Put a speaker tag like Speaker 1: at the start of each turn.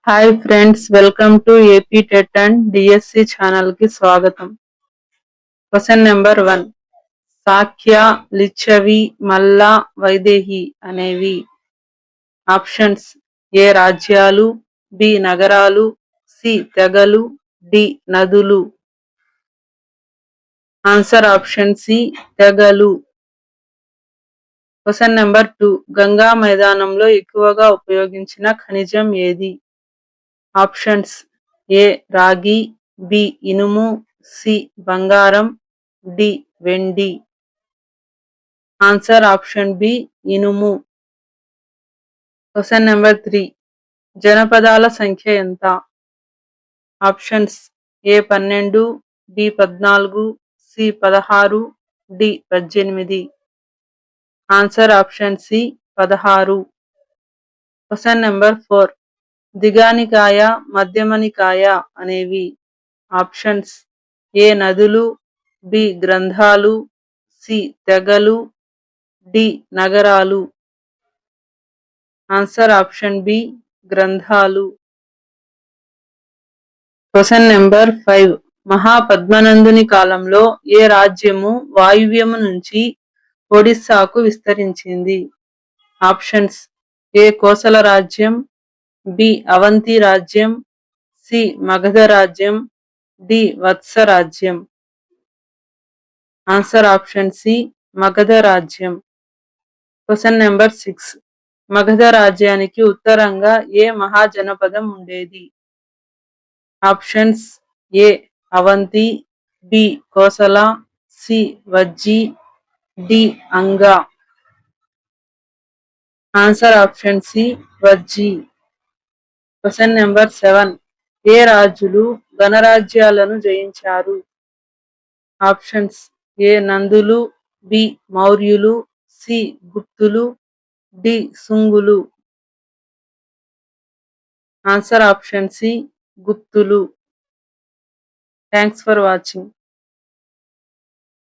Speaker 1: Hi friends, welcome to AP TET and DSC channel కి స్వాగతం. Question number 1. సాక్య, Lichchavi, మల్ల, వైదేహి అనేవి ఆప్షన్స్ ఏ రాజ్యాలు, బి నగరాలు, సి తెగలు, డి నదులు. ఆన్సర్ ఆప్షన్ సి తెగలు. Question number 2. గంగా మైదానంలో ఎక్కువగా ఉపయోగించిన ఖనిజం ఏది? ఆప్షన్స్ ఏ రాగి, బి ఇనుము, సి బంగారం, డి వెండి. ఆన్సర్ ఆప్షన్ బి ఇనుము. Question number 3. జనపదాల సంఖ్య ఎంత? Options A 12, B 14, C 16, D 18. Answer option C 16. Question number 4. దిగానికాయ, మధ్యమనికాయ అనేవి ఆప్షన్స్ ఏ నదులు, బి గ్రంథాలు, సి తెగలు, డి నగరాలు. ఆన్సర్ ఆప్షన్ బి గ్రంథాలు. Question number 5. మహాపద్మనందుని కాలంలో ఏ రాజ్యము వాయువ్యము నుంచి ఒడిస్సాకు విస్తరించింది? ఆప్షన్స్ ఏ కోసల రాజ్యం, బి అవంతి రాజ్యం, సి మగధ రాజ్యం, డి వత్స రాజ్యం. ఆన్సర్ ఆప్షన్ సి మగధ రాజ్యం. Question number 6. మగధ రాజ్యానికి ఉత్తరంగా ఏ మహాజనపదం ఉండేది? Options A Avanti, B Kosala, C Vajji, D Anga. Answer option C Vajji. Question number 7. ఏ రాజులు గణరాజ్యాలను జయించారు? ఆప్షన్స్ ఏ నందులు, బి మౌర్యులు, సి గుప్తులు, డి సుంగులు. ఆన్సర్ ఆప్షన్ సి గుప్తులు. Thanks for watching.